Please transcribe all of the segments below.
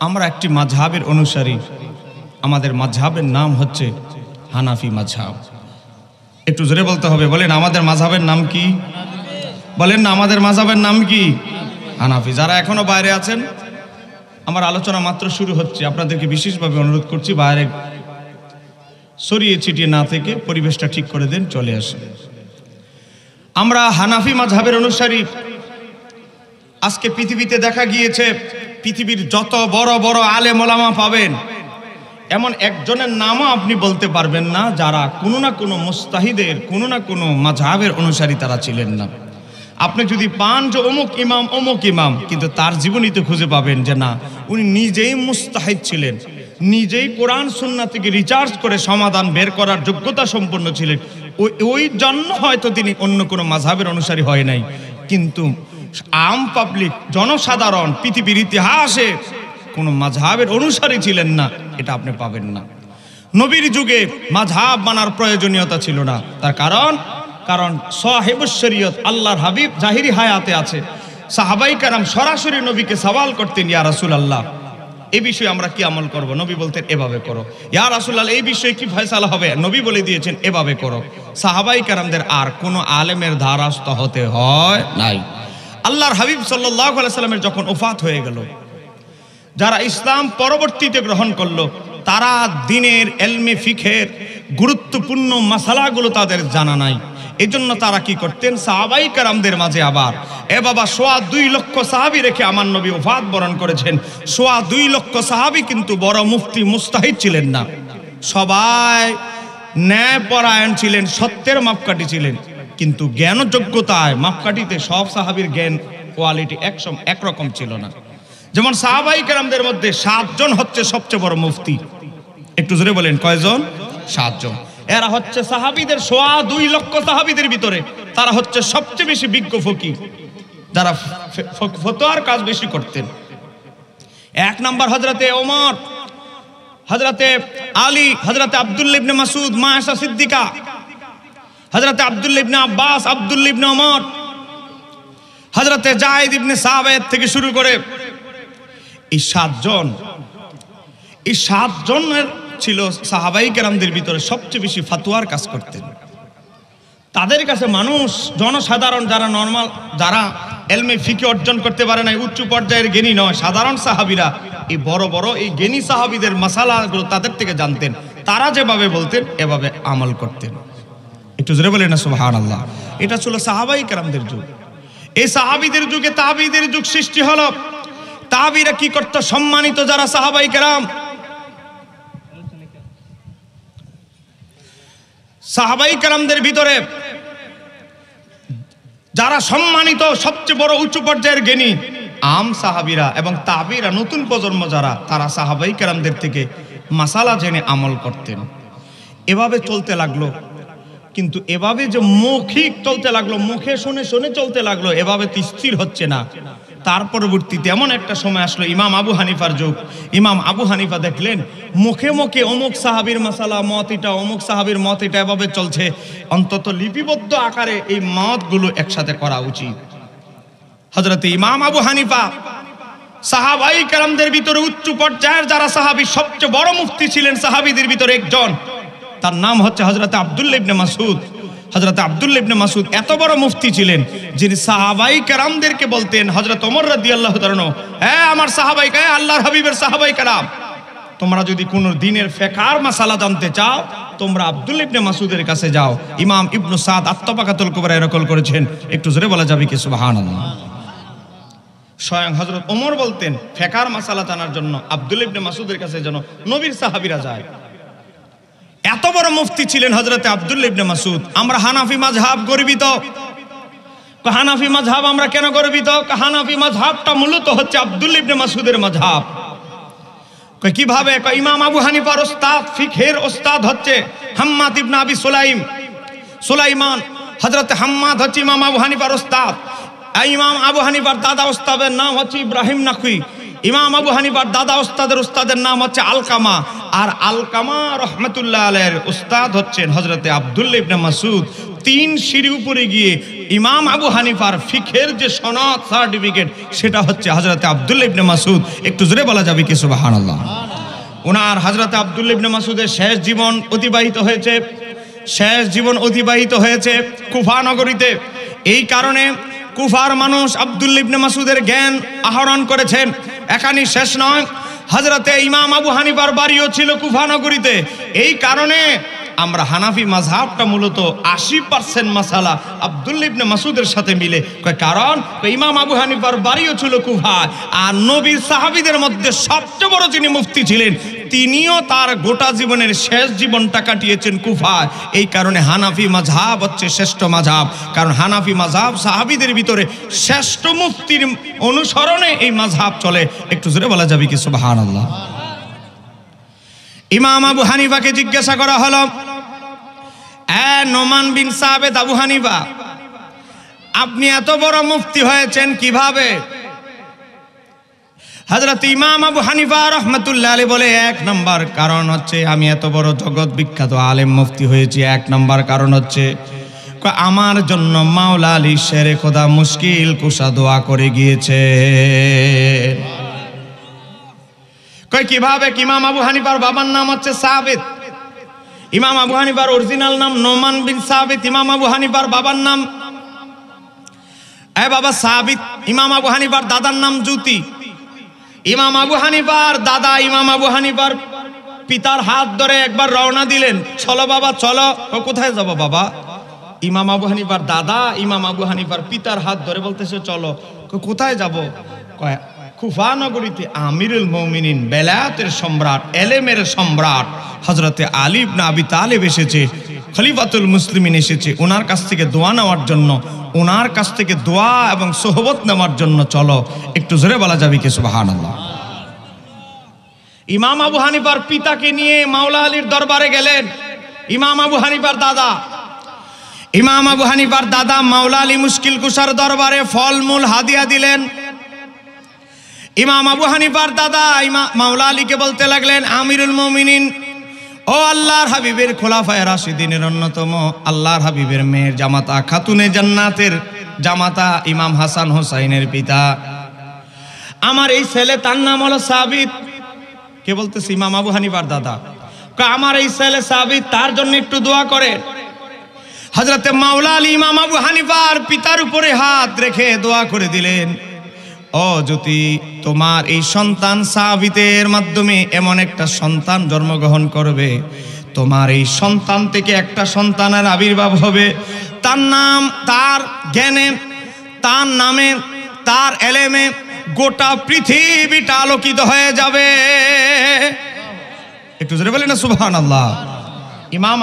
আমরা একটি মাযহাবের অনুসারী। আমাদের মাযহাবের নাম হচ্ছে হানাফি মাযহাব। একটু জোরে বলতে হবে, বলেন আমাদের মাযহাবের নাম কি? বলেন না, আমাদের মাযহাবের নাম কি? হানাফি। যারা এখনো বাইরে আছেন, আমার আলোচনা মাত্র শুরু হচ্ছে, আপনাদেরকে বিশেষভাবে অনুরোধ করছি বাইরে ছড়িয়ে ছিটিয়ে না থেকে পরিবেশটা ঠিক করে দেন, চলে আসেন। আমরা হানাফি মাযহাবের অনুসারী। আজকে পৃথিবীতে দেখা গিয়েছে, পৃথিবীর যত বড় বড় আলেম ওলামা পাবেন, এমন একজনের নামও আপনি বলতে পারবেন না যারা কোনো না কোনো মুস্তাহিদের কোনো না কোনো মাযহাবের অনুসারী তারা ছিলেন না। আপনি যদি পান যে অমুক ইমাম, কিন্তু তার জীবনীতে খুঁজে পাবেন যে না, উনি নিজেই মুস্তাহিদ ছিলেন, নিজেই কোরআন সুন্নাহ থেকে রিসার্চ করে সমাধান বের করার যোগ্যতা সম্পন্ন ছিলেন। ওই জন্য হয়তো তিনি অন্য কোনো মাযহাবের অনুসারী হয় নাই, কিন্তু আম পাবলিক, জনসাধারণ পৃথিবীর ইতিহাসে কোনো মাযহাবের অনুসারী ছিলেন না, এটা আপনি পাবেন না। নবীর যুগে মাযহাব মানার প্রয়োজনীয়তা ছিল না। তার কারণ সাহেবুশ শরীয়ত আল্লাহর হাবিব জাহিরি হায়াতে আছে। সাহাবাই কেরাম সরাসরি নবীকে সওয়াল করতেন, ইয়া রাসূলুল্লাহ এই বিষয়ে আমরা কি আমল করব? নবী বলতেন এভাবে করো। ইয়া রাসূলুল্লাহ এই বিষয়ে কি ফয়সালা হবে? নবী বলে দিয়েছেন এভাবে করো। সাহাবাই কেরামদের আর কোনো আলেমের দ্বারস্থ হতে হয় নাই। আল্লাহর হাবিব সাল্লাল্লাহু আলাইহি সাল্লামের যখন ওফাত হয়ে গেল, যারা ইসলাম পরবর্তীতে গ্রহণ করলো, তারা দ্বীনের ইলমে ফিকহের গুরুত্বপূর্ণ মাসালাগুলো তাদের জানা নাই। এজন্য তারা কি করতেন, সাহাবাই কেরামদের মাঝে আবার বাবা 2.25 লক্ষ সাহাবী রেখে আমার নবী ওফাত বরণ করেছেন। 2.25 লক্ষ সাহাবী কিন্তু বড় মুফতি মুস্তাহিদ ছিলেন না। সবাই ন্যায়পরায়ণ ছিলেন, সত্যের মাপকাঠি ছিলেন, কিন্তু জ্ঞান যোগ্যতায় মাপকাঠিতে সব সাহাবীর জ্ঞান কোয়ালিটি একরকম ছিল না। যেমন সাহাবাই কেরামদের মধ্যে 7 জন হচ্ছে সবচেয়ে বড় মুফতি। একটু জোরে বলেন কয়জন? 7 জন। এরা হচ্ছে সাহাবীদের 2.25 লক্ষ সাহাবীদের ভিতরে তারা হচ্ছে সবচেয়ে বেশি বিজ্ঞ ফকিহ, যারা ফতোয়ার কাজ বেশি করতেন। 1 নাম্বার হযরতে ওমর, হযরতে আলী, হযরতে আব্দুল্লাহ ইবনে মাসউদ, মা আয়েশা সিদ্দিকা, হযরতে আব্দুল্লাহ ইবনে আব্বাস, আব্দুল্লাহ ইবনে ওমর, হযরতে যায়েদ ইবনে সাবিত থেকে শুরু করে এই 7 জনের ছিল সাহাবাই কেরামদের ভিতরে সবচেয়ে বেশি ফতোয়ার কাজ করতেন। তাদের কাছে মানুষ, জনসাধারণ যারা নরমাল, যারা ইলমে ফিকহ অর্জন করতে পারে না, উচ্চ পর্যায়ের জ্ঞানী নয়, সাধারণ সাহাবীরা এই বড় বড় এই জ্ঞানী সাহাবীদের মাসালাগুলো তাদের থেকে জানতেন। তারা যেভাবে বলতেন এভাবে আমল করতেন। একটু জোরে বলেন না সুবহানাল্লাহ। এটা ছিল সাহাবাই কেরামদের যুগ। এই সাহাবীদের যুগে তাবিঈদের যুগ সৃষ্টি হলো। তাবিঈরা কি করত? সম্মানিত যারা সাহাবাই কেরাম, সাহাবাই কেরামদের ভিতরে যারা সম্মানিত, সবচেয়ে বড় উচ্চ পর্যায়ের জ্ঞানী আম সাহাবীরা এবং তাবিঈরা, নতুন প্রজন্ম যারা, তারা সাহাবাই কেরামদের থেকে মাসালা জেনে আমল করতেন। এভাবে চলতে লাগলো। কিন্তু এভাবে যে মৌখিক চলতে লাগলো, মুখে শুনে শুনে চলতে লাগলো, এভাবে তো স্থির হচ্ছে না। তার পরবর্তীতে এমন একটা সময় আসলো ইমাম আবু হানিফার যুগ। ইমাম আবু হানিফা দেখলেন মুখে মুখে অমুক সাহাবীর মাসালা মত এটা, অমুক সাহাবীর মত এটা, এভাবে চলছে। অন্তত লিপিবদ্ধ আকারে এই মতগুলো একসাথে করা উচিত। হযরতে ইমাম আবু হানিফা সাহাবাই কেরামদের ভিতরে উচ্চ পর্যায়ের যারা সাহাবী, সবচেয়ে বড় মুফতি ছিলেন সাহাবীদের ভিতরে একজন, তার নাম হচ্ছে হযরতে আব্দুল্লাহ ইবনে মাসউদ। হযরতে আব্দুল্লাহ ইবনে মাসউদ এত বড় মুফতি ছিলেন, যিনি সাহাবাই কেরামদেরকে বলতেন, হযরত ওমর রাদিয়াল্লাহু তাআলা, হ্যাঁ আমার সাহাবাই, আল্লাহর হাবিবের সাহাবাই কেরাম, তোমরা যদি কোনো দ্বীনের ফিকহের মাসালা জানতে চাও, তোমরা আব্দুল্লাহ ইবনে মাসউদের কাছে যাও। ইমাম ইবনে সাদ আত-তাবাকাতুল কুবরা নকল করেছেন। একটু জোরে বলা যাবে কি সুবহানাল্লাহ? স্বয়ং হযরত ওমর বলতেন ফিকহের মাসালা জানার জন্য আব্দুল্লাহ ইবনে মাসউদের কাছে যেন নবীর সাহাবীরা যায়। এত বড় মুফতি ছিলেন হযরতে আব্দুল্লাহ ইবনে মাসউদ। আমরা হানাফি মাযহাব গর্বিত। হানাফি মাযহাব আমরা কেন গর্বিত? হানাফি মাযহাবটা মূলত হচ্ছে আব্দুল্লাহ ইবনে মাসউদের মাযহাব। কিভাবে? ইমাম আবু হানিফার ওস্তাদ, ফিকহের ওস্তাদ হচ্ছে হাম্মাদ ইবনে আবি সুলাইমান। হযরতে হাম্মাদ হচ্ছে ইমাম আবু হানিফার ওস্তাদ। ইমাম আবু হানিফার দাদা ওস্তাদের নাম হচ্ছে ইব্রাহিম নাখুই। ইমাম আবু হানিফার দাদা ওস্তাদের নাম হচ্ছে আলকামা। আর আলকামা রহমাতুল্লাহ আলাইহির উস্তাদ হচ্ছেন হযরতে আব্দুল্লাহ ইবনে মাসউদ। 3 সিঁড়ি উপরে গিয়ে ইমাম আবু হানিফার ফিকহের যে সনদ সার্টিফিকেট সেটা হচ্ছে হযরতে আব্দুল্লাহ ইবনে মাসউদ। একটু জোরে বলা যাবে কি সুবহানাল্লাহ। ওনার হযরতে আব্দুল্লাহ ইবনে মাসউদের শেষ জীবন অতিবাহিত হয়েছে কুফা নগরীতে। এই কারণে কুফার মানুষ আব্দুল্লাহ ইবনে মাসউদের জ্ঞান আহরণ করেছেন। এখানেই শেষ নয়, হযরতে ইমাম আবু হানিফার বাড়িও ছিল কুফা নগরীতে। এই কারণে আমরা হানাফি মাযহাবটা মূলত 80% মাসালা আব্দুল্লাহ ইবনে মাসউদের সাথে মিলে। কারণ ইমাম আবু হানিফার বাড়িও ছিল কুফায়, আর নবীর সাহাবীদের মধ্যে সবচেয়ে বড় যিনি মুফতি ছিলেন তিনিও তার গোটা জীবনের শেষ জীবনটা কাটিয়েছেন কুফায়। এই কারণে হানাফি মাযহাব হচ্ছে শ্রেষ্ঠ মাযহাব, কারণ হানাফি মাযহাব সাহাবীদের ভিতরে শ্রেষ্ঠ মুফতির অনুসরণে এই মাযহাব চলে। একটু জোরে বলা যাবে কি সুবহানাল্লাহ। ইমাম আবু হানিফাকে জিজ্ঞাসা করা হলো, নোমান বিন সাবেত আবু হানিফা, আপনি এত বড় মুফতি হয়েছেন কিভাবে? হযরত ইমাম আবু হানিফা রাহমাতুল্লাহ আলাইহি বলে, 1 নম্বর কারণ হচ্ছে আমি এত বড় জগৎ বিখ্যাত আলেম মুফতি হয়েছি। 1 নম্বর কারণ হচ্ছে আমার জন্য মাওলা আলী শেরে খোদা মুশকিল কুশা দোয়া করে গিয়েছে। কিভাবে? ইমাম আবু হানিফার বাবার নাম হচ্ছে সাবিত। ইমাম আবু হানিফার অরিজিনাল নাম নোমান বিন সাবিত। ইমাম আবু হানিফার বাবার নাম বাবা সাবিত। ইমাম আবু হানিফার দাদার নাম জুতি। ইমাম আবু হানিফার দাদা ইমাম আবু হানিফার পিতার হাত ধরে একবার রওনা দিলেন, চলো বাবা চলো। কোথায় যাব বাবা? ইমাম আবু হানিফার দাদা ইমাম আবু হানিফার পিতার হাত ধরে বলতেছে চলো। কোথায় যাব? কুফা নগরীতে আমিরুল মুমিনিন, বেলায়েতের সম্রাট, এলেমের সম্রাট হযরতে আলী ইবনে আবি তালেব এসেছে, খলিফাতুল মুসলিমিন এসেছে ওনার কাছ থেকে দোয়া নেওয়ার জন্য, ওনার কাছ থেকে দোয়া এবং সোহবত নেওয়ার জন্য চলো। একটু জোরে বলা যাবে কি সুবহানাল্লাহ। ইমাম আবু হানিফার পিতাকে নিয়ে মাওলা আলীর দরবারে গেলেন। ইমাম আবু হানিফার দাদা মাওলা আলী মুশকিল কুশার দরবারে ফলমূল হাদিয়া দিলেন। ইমাম আবু হানিফার দাদা মাওলা আলীকে বলতে লাগলেন, আমিরুল মুমিনিন, ও আল্লাহর হাবিবের খোলাফায়ে রাশিদিনের অন্যতম, আল্লাহর হাবিবের মেয়ের জামাতা, খাতুনে জান্নাতের জামাতা, ইমাম হাসান হোসাইনের পিতা, আমার এই ছেলে, তার নাম হলো সাবিত। কে বলতেছে? ইমাম আবু হানিফার দাদা। আমার এই ছেলে সাবিত, তার জন্য একটু দোয়া করেন। হযরতে মাওলা আলী ইমাম আবু হানিফার পিতার উপরে হাত রেখে দোয়া করে দিলেন, ও যদি তোমার এই সন্তান সাবিতের মাধ্যমে এমন একটা সন্তান জন্মগ্রহণ করবে, তোমার এই সন্তান থেকে একটা সন্তানের আবির্ভাব হবে, তার নাম, তার জ্ঞানে, তার নামে, তার এলেমে গোটা পৃথিবীটা আলোকিত হয়ে যাবে। একটু জোরে বলেন না সুবহানাল্লাহ। ইমাম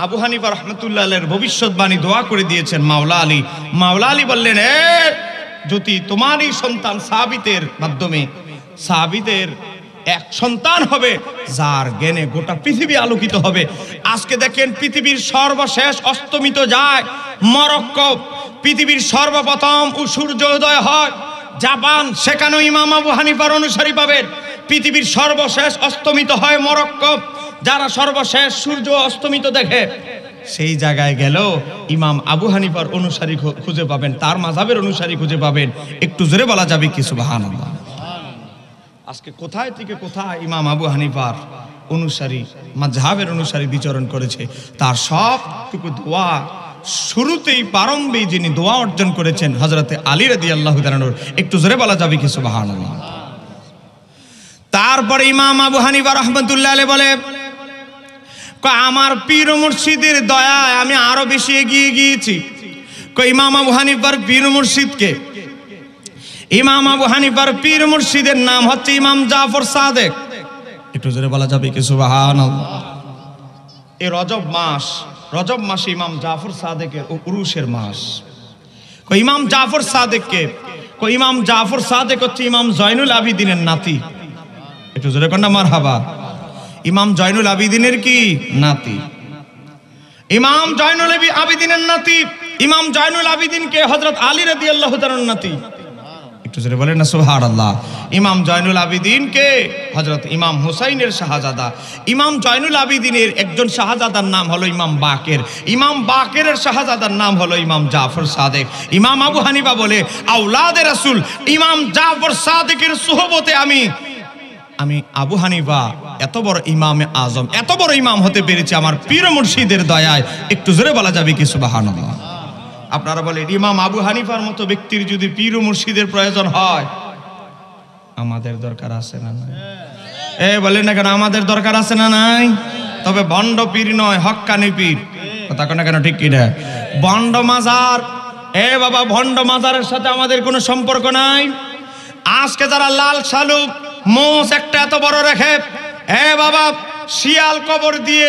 আবু হানিফা রাহমাতুল্লাহ আলাইহির ভবিষ্যৎবাণী দোয়া করে দিয়েছেন মাওলা আলী। মাওলা আলী বললেন, যদি তোমার এই সন্তান সাবিতের মাধ্যমে, সাবিতের এক সন্তান হবে যার জ্ঞানে গোটা পৃথিবী আলোকিত হবে। আজকে দেখেন পৃথিবীর সর্বশেষ অস্তমিত যায় মরক্কো, পৃথিবীর সর্বপ্রথম সূর্যোদয় হয় জাপান, সেখানেও ইমাম আবু হানিফার অনুসারী পাবেন। পৃথিবীর সর্বশেষ অস্তমিত হয় মরক্কো, যারা সর্বশেষ সূর্য অস্তমিত দেখে সেই জায়গায় গেলেও ইমাম আবু হানিফার অনুসারী খুঁজে পাবেন, তার মাযহাবের অনুসারী খুঁজে পাবেন। একটু জোরে বলা যাবে কি সুবহানাল্লাহ। আজকে কোথায় থেকে কোথায় ইমাম আবু হানিফার অনুসারী, মাযহাবের অনুসারী বিচরণ করেছে, তার সবটুকু দোয়া শুরুতেই প্রারম্ভে যিনি দোয়া অর্জন করেছেন হযরতে আলী রাদিয়াল্লাহু তাআলা আনহু। একটু জোরে বলা যাবে কি সুবহানাল্লাহ। তারপরে ইমাম আবু হানিফা রাহমাতুল্লাহ আলাইহি বলে, আমার পীর মুর্শিদের দয়ায় আমি আরো বেশি এগিয়ে গিয়েছি। ইমাম আবু হানিফার পীর মুর্শিদকে, ইমাম আবু হানিফার পীর মুর্শিদের নাম হচ্ছে ইমাম জাফর সাদেক। একটু জোরে বলা যাবে কি সুবহানাল্লাহ। এই রজব মাসে ইমাম জাফর সাদেকের উরুসের মাস। ইমাম জাফর সাদেককে, ইমাম জাফর সাদেক হচ্ছে ইমাম জয়নুল আবিদিনের নাতি। একটু জোরে কন্যা মারহাবা। ইমাম জয়নুল আবিদিনের কি নাতি? ইমাম জয়নুল আবিদিনের নাতি। ইমাম জয়নুল আবিদিনকে হযরত আলী রাদিয়াল্লাহু তাআলার নাতি। একটু জোরে বলেন না সুবহানাল্লাহ। ইমাম জয়নুল আবিদিনকে হযরত ইমাম হুসাইনের শাহজাদা, ইমাম জয়নুল আবিদিনের একজন শাহজাদার নাম হলো ইমাম বাকের, ইমাম বাকেরের শাহজাদার নাম হলো ইমাম জাফর সাদেক। ইমাম আবু হানিফা বলে আওলাদে রাসূল ইমাম জাফর সাদেকের সুহবতে আমি আবু হানিফা এত বড় ইমামে আজম, এত বড় ইমাম হতে পেরেছি আমার পীর মুর্শিদের দয়ায়। একটু জোরে বলা যাবে কি সুবহানাল্লাহ? আপনারা বলেন ইমাম আবু হানিফার মতো ব্যক্তির যদি পীর মুর্শিদের প্রয়োজন হয়, আমাদের দরকার আছে না নাই? বলেন না কেন আমাদের দরকার আছে না নাই? তবে ভণ্ড পীর নয়, হক্কানি পীর। কথা কেন কেন ঠিক কিনা? ভণ্ড মাজার, বাবা ভণ্ড মাজারের সাথে আমাদের কোনো সম্পর্ক নাই। আজকে যারা লাল শালুক মোষ একটা এত বড় রেখে বাবা শিয়াল কবর দিয়ে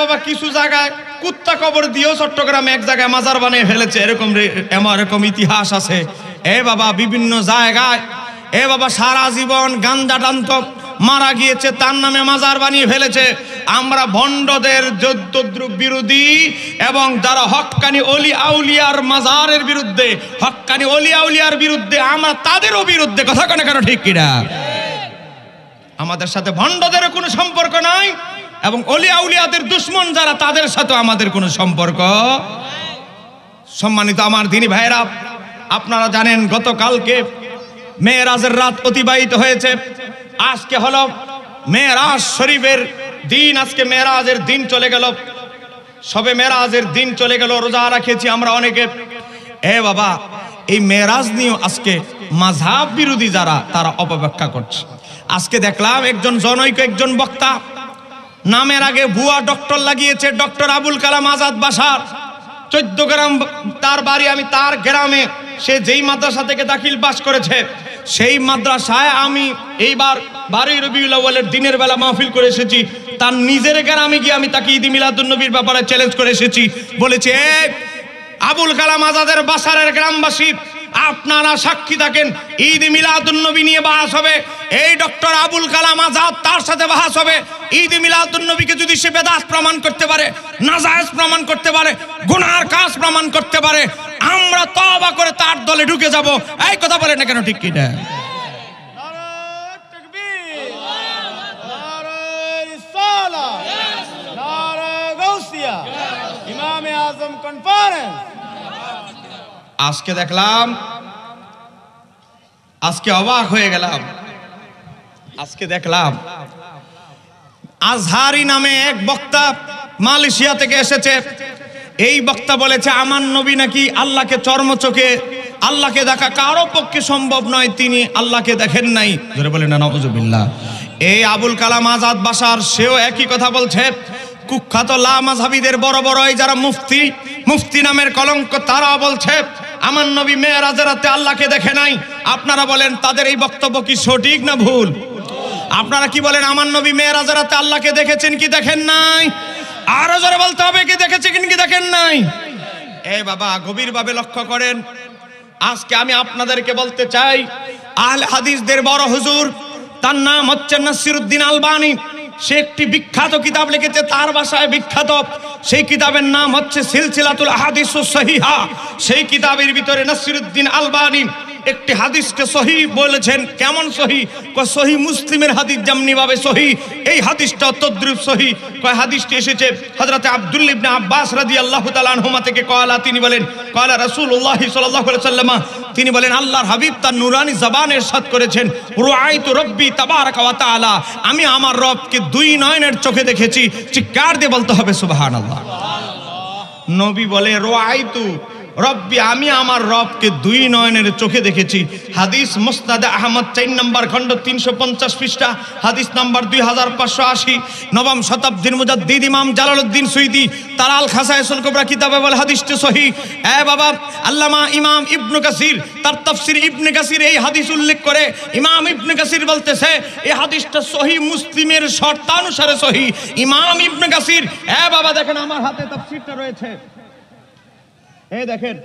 বাবা কিছু জায়গায় কুত্তা কবর দিয়েও চট্টগ্রামে এক জায়গায় মাজার বানিয়ে ফেলেছে, এরকম ইতিহাস আছে। বাবা বিভিন্ন জায়গায় বাবা সারা জীবন গাঞ্জা টানত, মারা গিয়েছে, তার নামে মাজার বানিয়ে ফেলেছে। আমরা ভণ্ডদের যদ্দ্রুপ বিরোধী এবং যারা হক্কানি অলি আউলিয়ার মাজারের বিরুদ্ধে, হক্কানি অলি আউলিয়ার বিরুদ্ধে, আমরা তাদেরও বিরুদ্ধে। কথা কেন কেন ঠিক কিনা? আমাদের সাথে ভণ্ডদের কোনো সম্পর্ক নাই এবং অলি আউলিয়াদের দুশমন যারা, তাদের সাথে আমাদের কোনো সম্পর্ক। সম্মানিত আমার দিনী ভাইরা, আপনারা জানেন গতকালকে মেরাজের রাত অতিবাহিত হয়েছে। আজকে হলো মেরাজ শরীফের দিন, আজকে মেরাজের দিন চলে গেল, সবে মেরাজের দিন চলে গেল। রোজা রাখেছি আমরা অনেকে। বাবা এই মেরাজ নিয়ে আজকে মাযহাব বিরোধী যারা, তারা অপব্যাখ্যা করছে। আজকে দেখলাম একজন জনৈক একজন বক্তা নামের আগে ভুয়া ডক্টর লাগিয়েছে, ডক্টর আবুল কালাম আজাদ বাসার, 14 গ্রাম তার বাড়ি। আমি তার গ্রামে, সে যেই মাদ্রাসা থেকে দাখিল পাস করেছে সেই মাদ্রাসায় আমি এইবার 12 রবিউল আউয়ালের দিনের বেলা মাহফিল করে এসেছি। তার নিজের গ্রামে গিয়ে আমি তাকে ঈদ মিলাদুন নবীর ব্যাপারে চ্যালেঞ্জ করে এসেছি। বলেছে আবুল কালাম আজাদের বাসারের গ্রামবাসী, আপনারা সাক্ষী থাকেন, ঈদ মিলাদুন নবী নিয়ে বাহাস হবে। এই ডক্টর আবুল কালাম আজাদ, তার সাথে বাহাস হবে। ঈদ মিলাদুন নবীকে যদি সে বেদাত প্রমাণ করতে পারে, নাজায়েজ প্রমাণ করতে পারে, গুনার কাজ প্রমাণ করতে পারে, আমরা তওবা করে তার দলে ঢুকে যাব। এই কথা বলে না কেন ঠিক কি না? নারে তাকবীর, নারে রিসালাত, নারে গাউসিয়া, ইমামে আজম কনফারেন্স। আজকে দেখলাম, আজকে অবাক হয়ে গেলাম। আজকে দেখলাম আজহারি নামে এক বক্তা মালয়েশিয়া থেকে এসেছে। এই বক্তা বলেছে আমার নবী নাকি আল্লাহকে চর্মচোখে, আল্লাহকে দেখা কারো পক্ষে সম্ভব নয়, তিনি আল্লাহকে দেখেন নাই। ধরে বলেন না নাউজুবিল্লাহ। এই আবুল কালাম আজাদ বাসার, সেও একই কথা বলছে। কুখ্যাত লামাযহাবীদের বড় বড় এই যারা মুফতি নামের কলঙ্ক, তারা বলছে আমার নবী মেরাজের রাতে আল্লাহকে দেখে নাই। আপনারা বলেন তাদের এই বক্তব্য কি সঠিক না ভুল? আপনারা কি বলেন আমার নবী মেরাজের রাতে আল্লাহকে দেখেছেন কি দেখেন নাই? আরো জোরে বলতে হবে, কি দেখেছেন কি দেখেন নাই? বাবা গভীরভাবে লক্ষ্য করেন। আজকে আমি আপনাদেরকে বলতে চাই, আহলে হাদিসদের বড় হুজুর, তার নাম হচ্ছে নাসিরউদ্দিন আলবানী। সে একটি বিখ্যাত কিতাব লিখেছে, তার ভাষায় বিখ্যাত। সেই কিতাবের নাম হচ্ছে সিলসিলাতুল আহাদিসুস সহিহা। সেই কিতাবের ভিতরে নাসিরউদ্দিন আলবানী একটি হাদিসকে সহি বলেছেন। কেমন সহি? সহি মুসলিমের হাদিস যেমনি ভাবে সহি, এই হাদিসটা তদ্রুপ সহি। হাদিসটি এসেছে হযরত আব্দুল্লাহ ইবনে আব্বাস রাদিয়াল্লাহু তাআলা আনহুমা থেকে। তিনি বলেন ক্বালা রাসূলুল্লাহ সাল্লাল্লাহু আলাইহি ওয়াসাল্লাম, তিনি বলেন আল্লাহর হাবিব তার নুরানি জবানে ইরশাদ করেছেন, রাআইতু রাব্বি তাবারাকা ওয়া তাআলা, আমি আমার রবকে 2 নয়নের চোখে দেখেছি। চিৎকার দিয়ে বলতে হবে সুবহানাল্লাহ। নবী বলে রাআইতু রব্বি, আমি আমার রবকে 2 নয়নের চোখে দেখেছি। হাদিস মুসনাদে আহমদ 4 নম্বর খণ্ড 350 পৃষ্ঠা, হাদিস নাম্বার 2580। নবম শতাব্দীর মুজাদ্দিদ ইমাম জালালউদ্দিন সুয়ুতী তার আল খাসায়েসুল কুবরা কিতাবে বলে হাদিসটি সহিহ। বাবা আল্লামা ইমাম ইবনে কাসির তার তাফসীর ইবনে কাসির এই হাদিস উল্লেখ করে ইমাম ইবনে কাসির বলতেছে এই হাদিসটা সহিহ মুসলিমের শর্তানুসারে সহিহ। ইমাম ইবনে কাসির, বাবা দেখেন আমার হাতে তাফসীরটা রয়েছে, দেখেন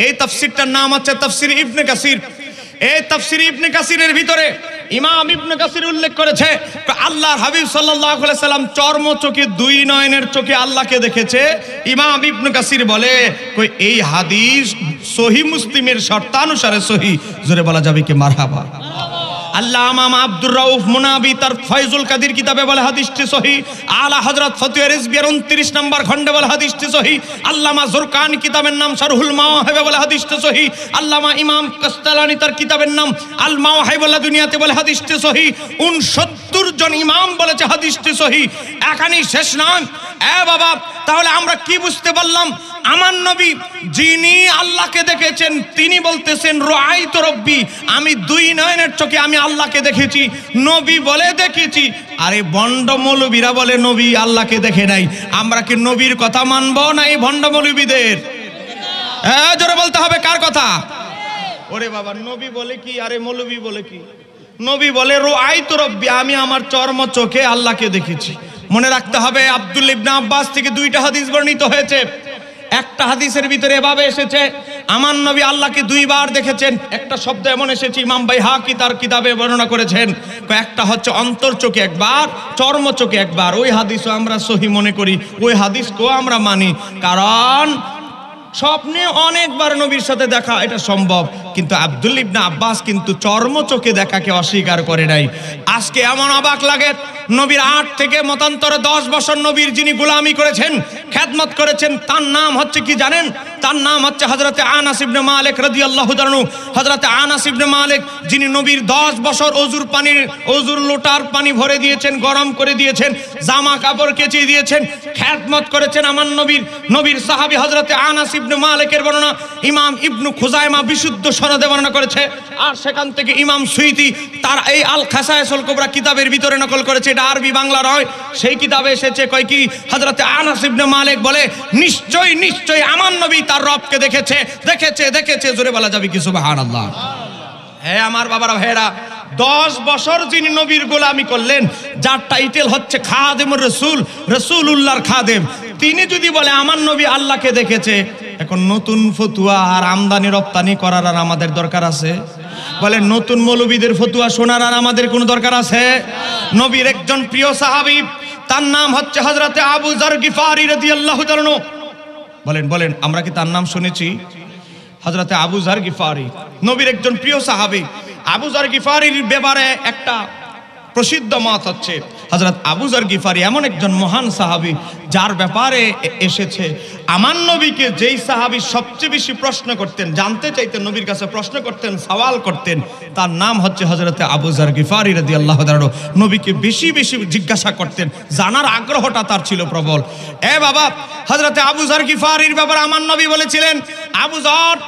এই তাফসীরটার নাম হচ্ছে তাফসীর ইবনে কাসির। এই তাফসীর ইবনে কাসিরের ভিতরে ইমাম ইবনে কাসির উল্লেখ করেছে আল্লাহর হাবিব সাল্লাল্লাহু আলাইহি সাল্লাম চর্ম চোখে, দুই নয়নের চোখে আল্লাহকে দেখেছে। ইমাম ইবনে কাসির বলে কই এই হাদিস সহিহ মুসলিমের শর্তানুসারে সহিহ, জোরে বলা যাবে কি মারহাবা। আল্লামা আব্দুর রাউফ মুনাবি তার ফয়জুল কাদির কিতাবে বলে হাদিসটি সহিহ। আলা হযরত ফতুয়া রিজভির 29 নম্বর খণ্ডে বলে হাদিসটি সহিহ। আল্লামা জুরকানি কিতাবের নাম শারহুল মাওয়াহিবে বলে হাদিসটি সহিহ। আল্লামা ইমাম কাস্তালানি তার কিতাবের নাম আল মাওয়াহিবুল্লাহ দুনিয়াতে বলে হাদিসটি সহিহ। 69 জন ইমাম বলেছে হাদিসটি সহিহ। এখানেই শেষ নয় বাবা, তাহলে আমরা কি বুঝতে পারলাম? আমার নবী যিনি আল্লাহকে দেখেছেন তিনি বলতেছেন রাআইতু রব্বি, আমি দুই নয়নের চোখে আমি আল্লাহকে দেখেছি। নবী বলে দেখেছি, আরে ভণ্ড মৌলবীরা বলে নবী আল্লাহকে দেখে নাই। আমরা কি নবীর কথা মানবো না এই ভণ্ড মৌলবীদের? জোরে বলতে হবে কার কথা? ওরে বাবা, নবী বলে কি আরে মৌলবী বলে কি? নবী বলে রাআইতু রব্বি, আমি আমার চর্ম চোখে আল্লাহকে দেখেছি। মনে রাখতে হবে আব্দুল্লাহ ইবনে আব্বাস থেকে দুইটা হাদিস বর্ণিত হয়েছে। একটা হাদিসের ভিতরে এভাবে এসেছে আমার নবী আল্লাহকে দুইবার দেখেছেন। একটা শব্দ এমন এসেছে ইমাম বাইহাকি তার কিতাবে বর্ণনা করেছেন, একটা হচ্ছে অন্তর চোখে একবার, চর্ম চোখে একবার। ওই হাদিসও আমরা সহিহ মনে করি, ওই হাদিসকেও আমরা মানি, কারণ স্বপ্নে অনেকবার নবীর সাথে দেখা এটা সম্ভব। কিন্তু আব্দুল্লাহ ইবনে আব্বাস কিন্তু চর্ম চোখে দেখাকে অস্বীকার করে নাই। আজকে এমন অবাক লাগে, নবীর 8 থেকে মতান্তরে 10 বছর নবীর যিনি গোলামি করেছেন, খেদমত করেছেন, তার নাম হচ্ছে কি জানেন? তার নাম হচ্ছে হযরতে আনাস ইবনে মালিক রাদিয়াল্লাহু তাআলা। হযরতে আনাস ইবনে মালিক যিনি নবীর 10 বছর অজুর লোটার পানি ভরে দিয়েছেন, গরম করে দিয়েছেন, জামা কাপড় কেচে দিয়েছেন, খেদমত করেছেন আমার নবীর সাহাবী হযরতে আনাস ইবনে মালিকের বর্ণনা ইমাম ইবনু খুজাইমা বিশুদ্ধ সনদে বর্ণনা করেছে। আর সেখান থেকে ইমাম সুয়ুতি তার এই আল খাসায়েসুল কুবরা কিতাবের ভিতরে নকল করেছে, এটা আরবি বাংলা নয়। সেই কিতাবে এসেছে কয় কি হযরতে আনাস ইবনে মালিক বলে নিশ্চয়ই আমার নবী তার রবকে দেখেছে। জোরে বলা যাবে কি সুবহানাল্লাহ। হ্যাঁ আমার বাবারা ভাইরা, 10 বছর যিনি নবীর গোলামি করলেন, যার টাইটেল হচ্ছে খাদেমুর রাসূল, রাসূলুল্লাহর খাদেম, তিনি যদি বলে আমার নবী আল্লাহকে দেখেছে, এখন নতুন ফতুয়া আর আমদানি রপ্তানি করার আর আমাদের দরকার আছে? বলে নতুন মৌলবীদের ফতুয়া শোনার আর আমাদের কোনো দরকার আছে? নবীর একজন প্রিয় সাহাবী, তার নাম হচ্ছে হযরতে আবু যার গিফারি রাদিয়াল্লাহু তাআলা। বলেন আমরা কি তার নাম শুনেছি? হযরতে আবু যার গিফারি নবীর একজন প্রিয় সাহাবী। আবু যার গিফারির ব্যাপারে একটা প্রসিদ্ধ মত হচ্ছে হযরত আবু যার গিফারি এমন একজন মহান সাহাবী, যার ব্যাপারে এসেছে আমার নবীকে যেই সাহাবী সবচেয়ে বেশি প্রশ্ন করতেন, জানতে চাইতেন, নবীর কাছে প্রশ্ন করতেন, সওয়াল করতেন, তার নাম হচ্ছে হযরতে আবু যার গিফারি রাদিয়াল্লাহু তাআলা। নবীকে বেশি জিজ্ঞাসা করতেন, জানার আগ্রহটা তার ছিল প্রবল। বাবা, হযরতে আবু যার গিফারির ব্যাপারে আমার নবী বলেছিলেন, আবু যার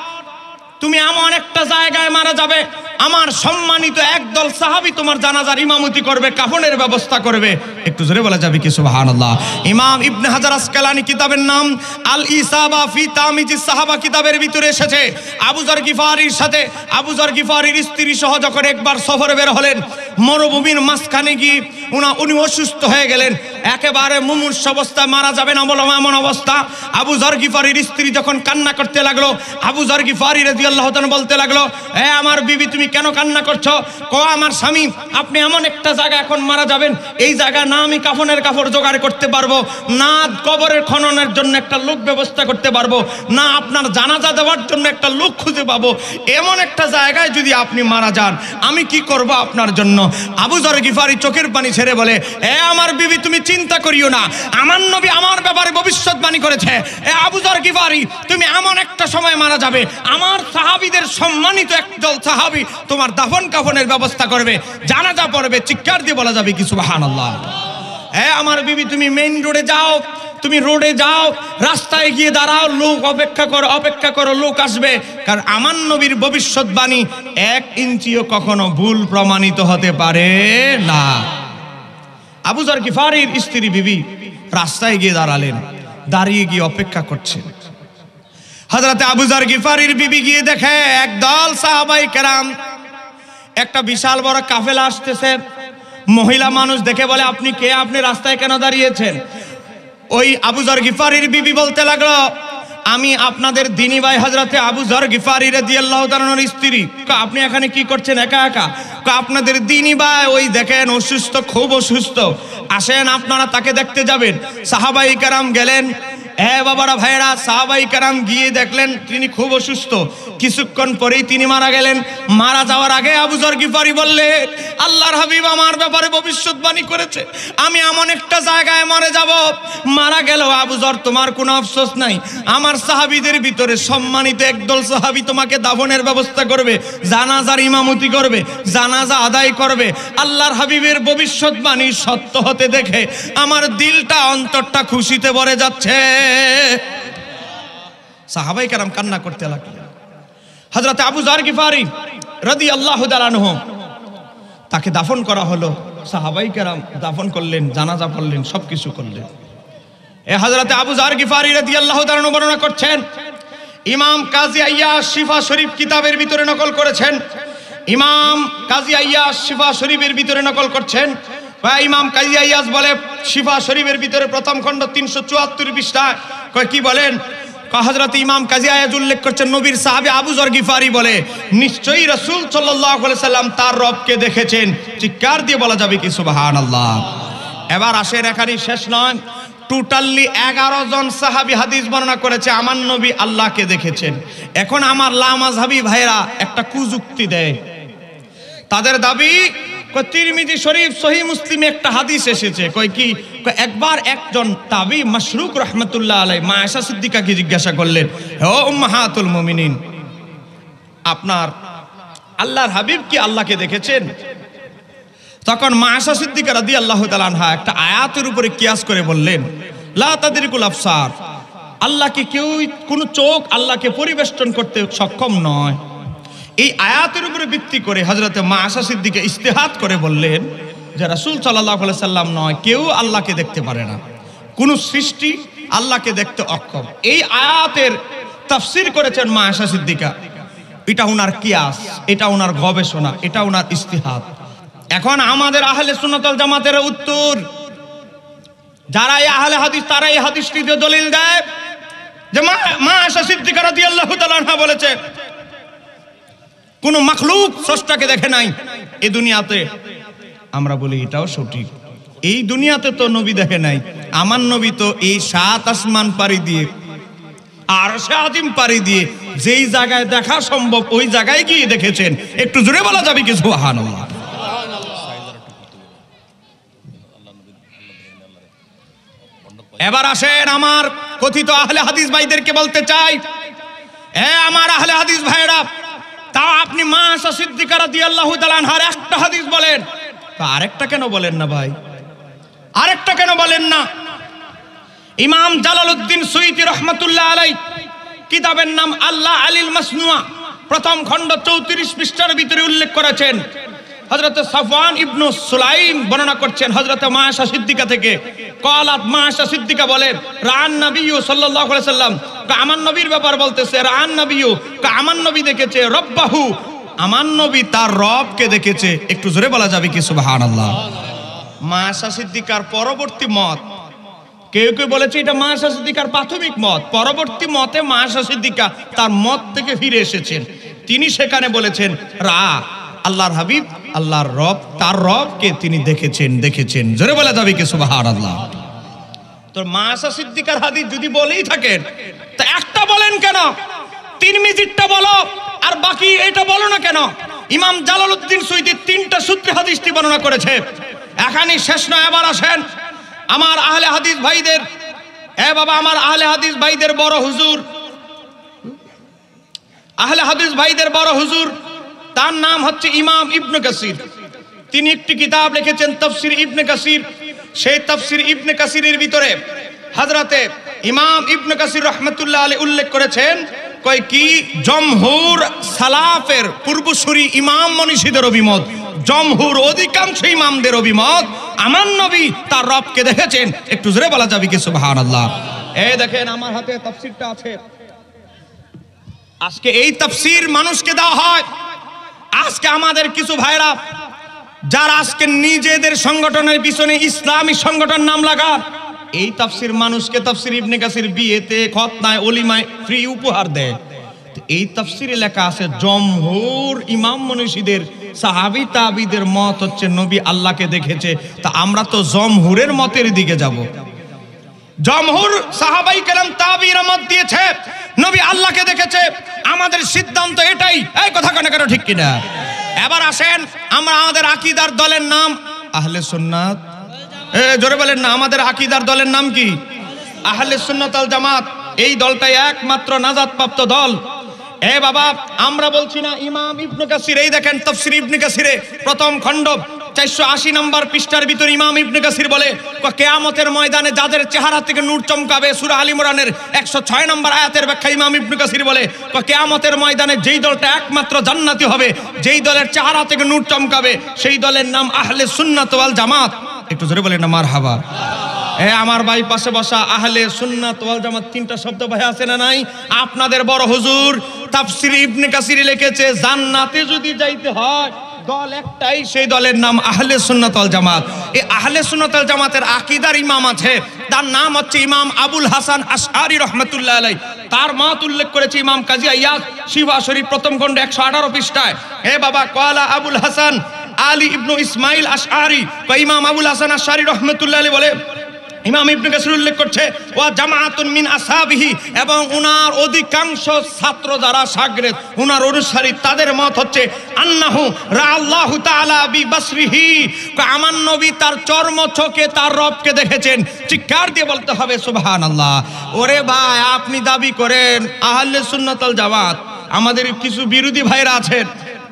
তুমি এমন একটা জায়গায় মারা যাবে, আমার সম্মানিত একদল সাহাবী তোমার জানাজার ইমামতি করবে, কাফনের ব্যবস্থা করবে। একটু জোরে বলা যাবে কি সুবহানাল্লাহ। ইমাম ইবনে হাজার আসকালানি কিতাবের নাম আল ইসাবা ফি তামিজিস সাহাবা কিতাবের ভিতরে এসেছে আবু যার গিফারির সাথে আবু যার গিফারির স্ত্রী সহ যখন একবার সফরে বের হলেন, মরুভূমির মাঝখানে গিয়ে উনি অসুস্থ হয়ে গেলেন, একেবারে মুমূর্ষু অবস্থায়, মারা যাবেন এমন অবস্থা। আবু যার গিফারির স্ত্রী যখন কান্না করতে লাগলো, আবু যার গিফারি রাদিয়াল্লাহু তাআলা বলতে লাগলো, আমার বিবি তুমি কেন কান্না করছো? আমার স্বামী আপনি এমন একটা জায়গা এখন মারা যাবেন, এই জায়গা না আমি কাফনের কাপড় জোগাড় করতে পারবো, না কবরের খননের জন্য একটা লোক ব্যবস্থা করতে পারবো, না আপনার জানাজা দেওয়ার জন্য একটা লোক খুঁজে পাবো, এমন একটা জায়গায় যদি আপনি মারা যান আমি কি করব আপনার জন্য? আবু যার গিফারি চোখের পানি ছেড়ে বলে, আমার বিবি তুমি চিন্তা করিও না, আমার নবী আমার ব্যাপারে ভবিষ্যৎবাণী করেছে। আবু যার গিফারি তুমি এমন একটা সময় মারা যাবে, আমার সাহাবীদের সম্মানিত একদল সাহাবী তোমার দাফন কাফনের ব্যবস্থা করবে, জানাজা পড়বে, চিৎকার দিয়ে বলা যাবে কি সুবহানাল্লাহ। আমার বিবি তুমি মেইন রোডে যাও, তুমি রোডে যাও, রাস্তায় গিয়ে দাঁড়াও, লোক অপেক্ষা করো, লোক আসবে, কারণ আমার নবীর ভবিষ্যৎবাণী 1 ইঞ্চিও কখনো ভুল প্রমাণিত হতে পারে না। আবু যার গিফারির স্ত্রী বিবি রাস্তায় গিয়ে দাঁড়ালেন, দাঁড়িয়ে গিয়ে অপেক্ষা করছেন। হযরতে আবু যার গিফারির বিবি গিয়ে দেখে একদল সাহাবায়ে কেরাম, একটা বিশাল বড় কাফেলা আসতেছে। মহিলা মানুষ দেখে বলে, আপনি কে? আপনি রাস্তায় কেন দাঁড়িয়েছেন? ওই আবু যার গিফারির বিবি বলতে লাগলো, আমি আপনাদের দিনী ভাই হযরতে আবু যর গিফারি রাদিয়াল্লাহু তাআলার স্ত্রী। আপনি এখানে কি করছেন একা একা? আপনাদের দিনী ভাই ওই দেখেন অসুস্থ, খুব অসুস্থ, আসেন আপনারা তাকে দেখতে যাবেন। সাহাবায়ে কেরাম গেলেন। বাবারা ভাইয়েরা, সাহাবায়ে কেরাম গিয়ে দেখলেন তিনি খুব অসুস্থ। কিছুক্ষণ পরেই তিনি মারা গেলেন। মারা যাওয়ার আগে আবু যর গিফারি বললেন, আল্লাহর হাবিব আমার ব্যাপারে ভবিষ্যৎবাণী করেছে, আমি এমন একটা জায়গায় মরে যাব, মারা গেল আবু যর তোমার কোনো আফসোস নাই, আমার সাহাবীদের ভিতরে সম্মানিত একদল সাহাবী তোমাকে দাফনের ব্যবস্থা করবে, জানাজার ইমামতি করবে, জানাজা আদায় করবে। আল্লাহর হাবিবের ভবিষ্যৎবাণী সত্য হতে দেখে আমার দিলটা, অন্তরটা খুশিতে ভরে যাচ্ছে। সাহাবায়ে কেরাম কান্না করতে লাগলেন। হযরত আবু যর গিফারি রাদিয়াল্লাহু তাআলা আনহু তাকে দাফন করা হলো। সাহাবায়ে কেরাম দাফন করলেন, জানাজা পড়লেন, সবকিছু করলেন। হযরত আবু যর গিফারি রাদিয়াল্লাহু তাআলা বর্ণনা করছেন, ইমাম কাজী আইয়াস শিফা শরীফ কিতাবের ভিতরে নকল করেছেন। ইমাম কাজী আইয়াস শিফা শরীফের ভিতরে নকল করছেন। ইমাম কাজী আইয়াস বলে শিফা শরীফের ভিতরে প্রথম খণ্ড 374 পৃষ্ঠায় কি বলেন? হযরত ইমাম কাজী আইয়াস উল্লেখ করছেন, নবীর সাহাবী আবু যর গিফারি বলে, নিশ্চয়ই রাসূল সাল্লাল্লাহু আলাইহি সাল্লাম তার রবকে দেখেছেন। চিৎকার দিয়ে বলা যাবে কি সুবহানাল্লাহ? এবার আসেন, এখানেই শেষ নয়, টোটালি 11 জন সাহাবী হাদিস বর্ণনা করেছে আমার নবী আল্লাহকে দেখেছেন। এখন আমার লামাযহাবী ভাইরা একটা কুযুক্তি দেয়। তাদের দাবি তিরমিজি শরীফ, সহিহ মুসলিমে একটা হাদিস এসেছে, কয় কি, একবার একজন তাবি মাশরুক রাহমাতুল্লাহ আলাইহি মা আয়েশা সিদ্দিকাকে জিজ্ঞাসা করলেন, ও উম্মাহাতুল মুমিনিন, আপনার আল্লাহর হাবিব কি আল্লাহকে দেখেছেন? তখন মা আয়েশা সিদ্দিকা রাদিয়াল্লাহু তাআলা আনহা একটা আয়াতের উপরে কিয়াস করে বললেন, লা তাদরিকুল আবসার, আল্লাহকে কেউ, কোন চোখ আল্লাহকে পরিবেষ্টন করতে সক্ষম নয়। এই আয়াতের উপরে ভিত্তি করে হযরতে মা আয়েশা সিদ্দিকা ইজতিহাদ করে বললেন যে রাসূল সাল্লাল্লাহু আলাইহি সাল্লাম নয়, কেউ আল্লাহকে দেখতে পারে না, কোন সৃষ্টি আল্লাহকে দেখতে অক্ষম। এই আয়াতের তাফসীর করেছেন মা আয়েশা সিদ্দিকা। এটা ওনার কিয়াস, এটা ওনার গবেষণা, এটা ওনার ইজতিহাদ। এখন আমাদের আহলে সুন্নাত ওয়াল জামাতের উত্তর, যারা এই আহলে হাদিস, তারা এই হাদিসটি দিয়ে দলিল দেয় যে মা আয়েশা সিদ্দিকা রাদিয়াল্লাহু তাআলা আনহা বলেছেন কোন মাখলুক স্রষ্টাকে দেখে নাই এই দুনিয়াতে। আমরা বলি এটাও সঠিক, এই দুনিয়াতে তো নবী দেখে নাই। আমার নবী তো এই 7 আসমান পাড়ি দিয়ে, আরশে আজিম পাড়ি দিয়ে যেই জায়গায় দেখা সম্ভব ওই জায়গায় গিয়ে দেখেছেন। একটু জোরে বলা যাবে কি সুবহানাল্লাহ? এবার আসেন, আমার কথিত আহলে হাদিস ভাইদেরকে বলতে চাই, আমার আহলে হাদিস ভাইরা, তা আপনি মা আয়েশা সিদ্দিকা রাদিয়াল্লাহু তাআলা আনহার একটা হাদিস বলেন, তা আরেকটা কেন বলেন না ভাই? আরেকটা কেন বলেন না? ইমাম জালালউদ্দিন সুয়ুতী রাহমাতুল্লাহ আলাইহি কিতাবের নাম আল্লাহ আলিল মাসনুয়া, প্রথম খণ্ড 34 পৃষ্ঠার ভিতরে উল্লেখ করেছেন। হযরত সাফওয়ান ইবনে সুলাইম বর্ণনা করছেন হযরত মা আয়েশা সিদ্দিকা থেকে, ক্বালাত মা আয়েশা সিদ্দিকা বলেন, রাআন নবী সাল্লাল্লাহু আলাইহি সাল্লাম, আমার নবীর ব্যাপার বলতেছে, রাআন নবী, আমার নবী দেখেছে রব্বাহু, আমার নবী তার রবকে দেখেছে। একটু জোরে বলা যাবে কি সুবহানাল্লাহ? মা আয়েশা সিদ্দিকার পরবর্তী মত, কেউ কেউ বলেছে এটা মা আয়েশা সিদ্দিকার প্রাথমিক মত, পরবর্তী মতে মা আয়েশা সিদ্দিকা তার মত থেকে ফিরে এসেছেন। তিনি সেখানে বলেছেন আল্লাহর হাবিব, আল্লাহর রব, তার রবকে তিনি দেখেছেন। জোরে বলা যাবে কি সুবহানাল্লাহ? তো মা আয়েশা সিদ্দিকার হাদিস যদি বলেই থাকেন, তা একটা বলেন কেন? তিরমিজিটা বলো, আর বাকি এটা বলো না কেন? ইমাম জালালউদ্দিন সুয়ুতী 3টা সূত্রে হাদিসটি বর্ণনা করেছে। এখানেই শেষ নয়, এবার আসেন আমার আহলে হাদিস ভাইদের, বাবা, আমার আহলে হাদিস ভাইদের বড় হুজুর, আহলে হাদিস ভাইদের বড় হুজুর, তার নাম হচ্ছে ইমাম ইবনে কাসির। তিনি একটি কিতাব লিখেছেন তাফসীর ইবনে কাসির। সেই তাফসীর ইবনে কাসিরের ভিতরে হযরতে ইমাম ইবনে কাসির রাহমাতুল্লাহ আলাইহি উল্লেখ করেছেন, কয় কি, জমহুর সালাফের পূর্বসূরি ইমাম মনীষীদের অভিমত, জমহুর অধিকাংশ ইমামদের অভিমত, আমার নবী তার রবকে দেখেছেন। একটু জোরে বলা যাবে কি সুবহানাল্লাহ? এই দেখেন আমার হাতে তাফসীরটা আছে। আজকে এই তাফসীর মানুষকে দেওয়া হয়। আজকে আমাদের কিছু ভাইরা যারা আজকে নিজেদের সংগঠনের পিছনে ইসলামী সংগঠন নাম লাগান, এই তাফসির মানুষকে তাফসির ইবনে কাসির বিয়েতে, খতনায়, ওলিমায় ফ্রি উপহার দেয়। এই তাফসিরে লেখা আছে জমহুর ইমাম মনীষীদের, সাহাবী তাবিদের মত হচ্ছে নবী আল্লাহকে দেখেছে। তা আমরা তো জমহুরের মতের দিকে যাব। জমহুর সাহাবাই কেরাম তাবিরা মত দিয়েছে নবী আল্লাহকে দেখেছে, আমাদের সিদ্ধান্ত এটাই। এই কথা কেন কেন ঠিক কিনা? এবার আসেন, আমরা আমাদের আকীদার দলের নাম আহলে সুন্নাত। জোরে বলেন না, আমাদের আকীদার দলের নাম কি? আহলে সুন্নাত ওয়াল জামাত। এই দলটাই একমাত্র নাজাতপ্রাপ্ত দল। এ বাবা, আমরা বলছি না ইমাম ইবনে কাসির, এই দেখেন তাফসীর ইবনে কাসিরে প্রথম খণ্ড 480 নম্বর পৃষ্ঠার ভিতর ইমাম ইবনে কাসির বলে, কিয়ামতের ময়দানে যাদের চেহারা থেকে নূর চমকাবে, সূরা আল ইমরানের 106 নম্বর আয়াতের ব্যাখ্যা ইমাম ইবনে কাসির বলে, কিয়ামতের ময়দানে যেই দলটা একমাত্র জান্নাতি হবে, যেই দলের চেহারা থেকে নূর চমকাবে, সেই দলের নাম আহলে সুন্নাত ওয়াল জামাত। একটু জোরে বলেন না মারহাবা। আমার ভাই পাশে বসা আহলে সুন্নাত ওয়াল জামাত, তিনটা শব্দ ভাই আছে না নাই? আপনাদের বড় হুজুর তাফসীর ইবনে কাসির লিখেছে, জান্নাতে যদি যাইতে হয় দল একটাই, সেই দলের নাম আহলে সুন্নাত ওয়াল জামাত। এই আহলে সুন্নাত ওয়াল জামাতের আকীদার ইমাম আছে, তার নাম হচ্ছে ইমাম আবুল হাসান আশআরী রাহমাতুল্লাহ আলাইহি। তার মত উল্লেখ করেছে ইমাম কাজী আইয়াজ শিফা শরীফ প্রথম খণ্ড 118 পৃষ্ঠায়। হে বাবা, ক্বালা আবুল হাসান আলী ইবনু ইসমাইল আশআরী, ইমাম আবুল হাসান আশআরী রাহমাতুল্লাহ আলাইহি বলে, ইমাম ইবনে কাসির উল্লেখ করছে ওয়া জামাআতুন মিন আসহাবিহি, এবং উনার অধিকাংশ ছাত্র যারা শাগরেদ, উনার অনুসারী, তাদের মত হচ্ছে আন্নাহু রাআল্লাহু তাআলা বিবাসরিহি, আমার নবী তার চর্ম চোখে তার রবকে দেখেছেন। চিৎকার দিয়ে বলতে হবে সুবহানাল্লাহ। ওরে ভাই, আপনি দাবি করেন আহলে সুন্নাত ওয়াল জামাত, আমাদের কিছু বিরোধী ভাইরা আছেন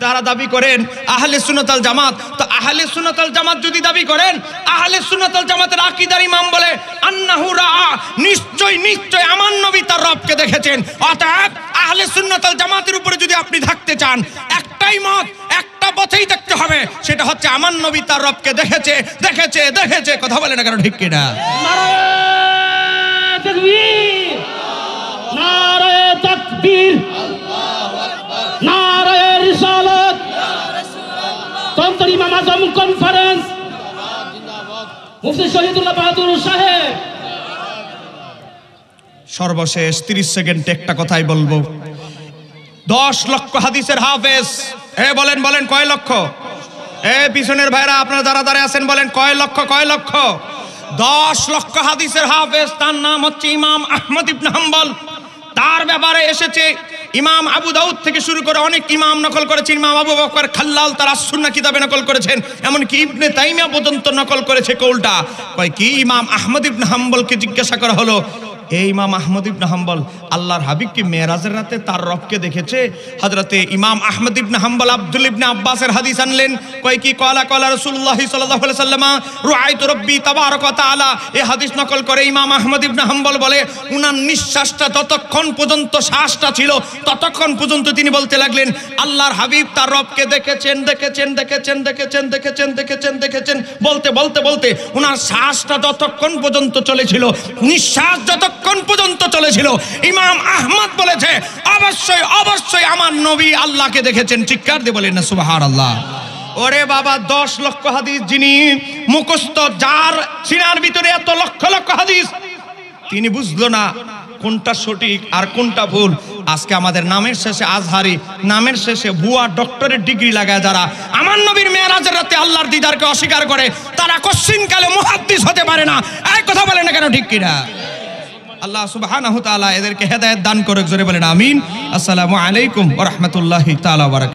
তারা দাবি করেন আহলে সুন্নাত ওয়াল জামাত। তো আহলে সুন্নাত ওয়াল জামাত যদি দাবি করেন, আহলে সুন্নাত ওয়াল জামাতের আকীদার ইমাম বলে আন্নাহু রাআ, নিশ্চয় নিশ্চয় আমার নবী তার রবকে দেখেছেন। অতএব আহলে সুন্নাত ওয়াল জামাতের উপরে যদি আপনি থাকতে চান, একটাই মত, একটা পথেই দেখতে হবে, সেটা হচ্ছে আমার নবী তার রবকে দেখেছে দেখেছে দেখেছে। কথা বলে না কেন ঠিক কিনা? নারায়ে তাকবীর, নারায়ে তাকবীর, নারায়ে রিসালাত, তন্ত্র ইমাম আজম কনফারেন্স, মুফতি শহীদুল্লাহ বাহাদুর সাহেব। সর্বশেষ 30 সেকেন্ডে একটা কথাই বলবো। 10 লক্ষ হাদিসের হাফেজ। বলেন বলেন কয় লক্ষ? পিছনের ভাইরা আপনারা যারা দাঁড়িয়ে আছেন বলেন কয় লক্ষ? কয় লক্ষ? 10 লক্ষ হাদিসের হাফেজ। তার নাম হচ্ছে ইমাম আহমদ ইবনে হাম্বল। তার ব্যাপারে এসেছে ইমাম আবু দাউদ থেকে শুরু করে অনেক ইমাম নকল করেছেন। ইমাম আবু বকর খাল্লাল তার আস-সুন্নাহ কিতাবে নকল করেছেন, এমনকি ইবনে তাইমিয়া পর্যন্ত নকল করেছে। কৌলটা কয় কি? ইমাম আহমদ ইবনে হাম্বলকে জিজ্ঞাসা করা হলো, এই ইমাম আহমদ ইবনে হাম্বল আল্লাহর হাবিব কি মেরাজের রাতে তার রবকে দেখেছে? হযরতে ইমাম আহমদ ইবনে হাম্বল আব্দুল ইবনে আব্বাসের হাদিস আনলেন। কয় কি? ক্বালা ক্বালা রাসূলুল্লাহ সাল্লাল্লাহু আলাইহি ওয়াসাল্লাম রাআইতু রাব্বি তাবারাক ওয়া তাআলা। এই হাদিস নকল করে ইমাম আহমদ ইবনে হাম্বল বলে, উনার নিঃশ্বাসটা যতক্ষণ পর্যন্ত শ্বাসটা ছিল ততক্ষণ পর্যন্ত তিনি বলতে লাগলেন আল্লাহর হাবিব তার রবকে দেখেছেন দেখেছেন দেখেছেন দেখেছেন দেখেছেন দেখেছেন দেখেছেন। বলতে বলতে বলতে উনার শ্বাসটা যতক্ষণ পর্যন্ত চলেছিল, নিঃশ্বাস যতক্ষণ পর্যন্ত চলেছিল, ইমাম আহমদ বলেছে অবশ্যই অবশ্যই আমার নবী আল্লাহকে দেখেছেন। চিৎকার দিয়ে বলেন না সুবহানাল্লাহ। ওরে বাবা, 10 লক্ষ হাদিস যিনি মুখস্থ, যার সিনার ভিতরে এত লক্ষ লক্ষ হাদিস, তিনি বুঝলো না কোনটা সঠিক আর কোনটা ভুল। আজকে আমাদের নামের শেষে আজহারি, নামের শেষে ভুয়া ডক্টরের ডিগ্রি লাগায় যারা আমার নবীর মেরাজের রাতে আল্লাহর দিদারকে অস্বীকার করে, তারা কশ্চিনকালে মুহাদ্দিস হতে পারে না। এই কথা বলে না কেন ঠিক কিনা? আল্লাহ সুবহানাহু ওয়া তাআলা এদেরকে হেদায়েত দান করুক। জোরে বলেন আমিন। আসসালামু আলাইকুম ওয়া রাহমাতুল্লাহি তাআলা ওয়া বারাকাতুহু।